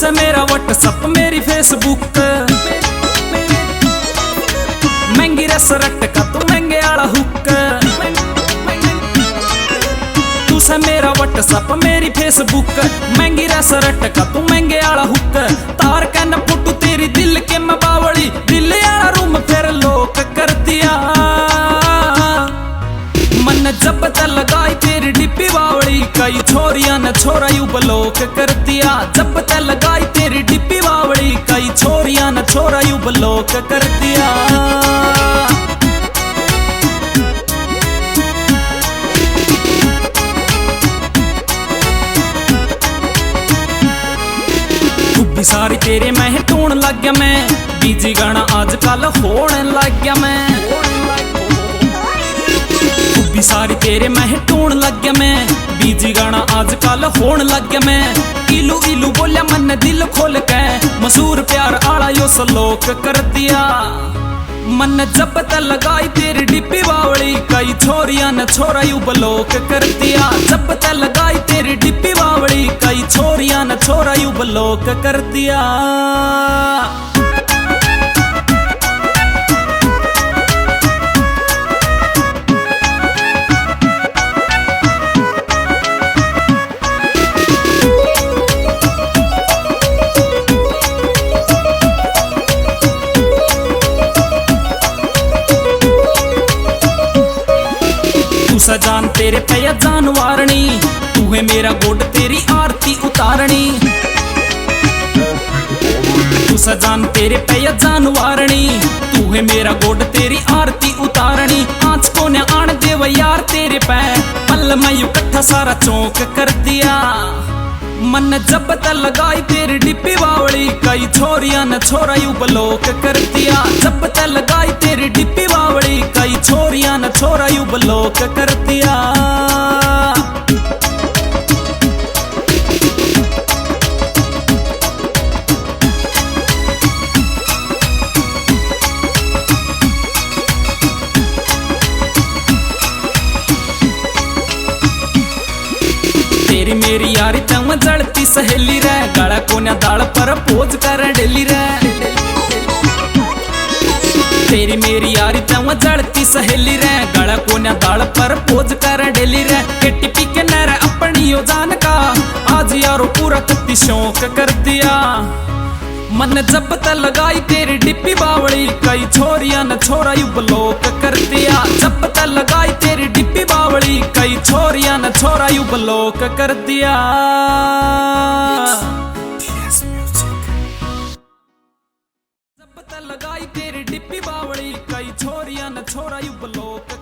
से मेरा व्हाट्सअप मेरी फेसबुक, महंगी रस रट का तू महंगे आला हुक। तू से मेरा व्हाट्सअप मेरी फेसबुक, महंगी रस रट का तू महंगे आला हुक। तार कहना फोटू तेरी दिल के मैं बावली, दिल आला रूम फिर लोक कर दिया। मन जब तक लगाई तेरी डिब्बी बावली, कई छोरिया ने छोरा यू ब्लॉक कर दिया। जब तक लगाई तेरी डिब्बी बावली, कई छोरिया ने छोरा यू ब्लॉक कर दिया। खूबी सारी तेरे मैं टूण लग गया, मैं बीजी गाना आजकल होने लग गया। मैं खूबी सारी तेरे मैं टूण लग गया, मैं बीजी गाना आजकल होने लग गया। मैं इलू इलू बोलिया मन दिल खोल के, मशहूर प्यार आला यो सलोक कर दिया। मन जब तक लगाई तेरी डिब्बी बावली, कई छोरिया ने छोरा यू ब्लॉक कर दिया। जब तक लगाई तेरी डिब्बी बावली, कई छोरिया ने छोरा यू ब्लॉक कर दिया। सजान तेरे पे जान वारनी, तू है मेरा गोड तेरी आरती उतारनी। तू सजान तेरे पे जान वारनी, तू है मेरा गोड तेरी आरती उतारनी। आँच को न आन देव यार तेरे पे, पल मैं यू कट्ठा सारा चौंक कर दिया। मन जब तक लगाई तेरी डिब्बी बावली, कई छोरिया ने छोरा यू ब्लॉक कर दिया। जब तक लगाई तेरी डिब्बी बावली, कई छोरिया ने छोरा यू ब्लॉक कर दिया। तेरी मेरी यारी तम जड़ती सहेली रे, गला कोन्या दाल पर पोज कर डेली रे। तेरी मेरी यारी तम जड़ती सहेली रे, गला कोन्या दाल पर पोज कर डेली रे। केटी पी के नर अपनी यो जान का, आज यारो पूरा कत्ती शौक कर दिया। मन जब तक लगाई तेरी डिब्बी बावली, कई छोरिया ने छोरा यू ब्लॉक कर दिया। जब तक लगाई तेरी डिब्बी बावली, कई छोरिया ने छोरा यू ब्लॉक कर दिया। जब तक लगाई तेरी डिब्बी बावली, कई छोरिया ने छोरा यू ब्लॉक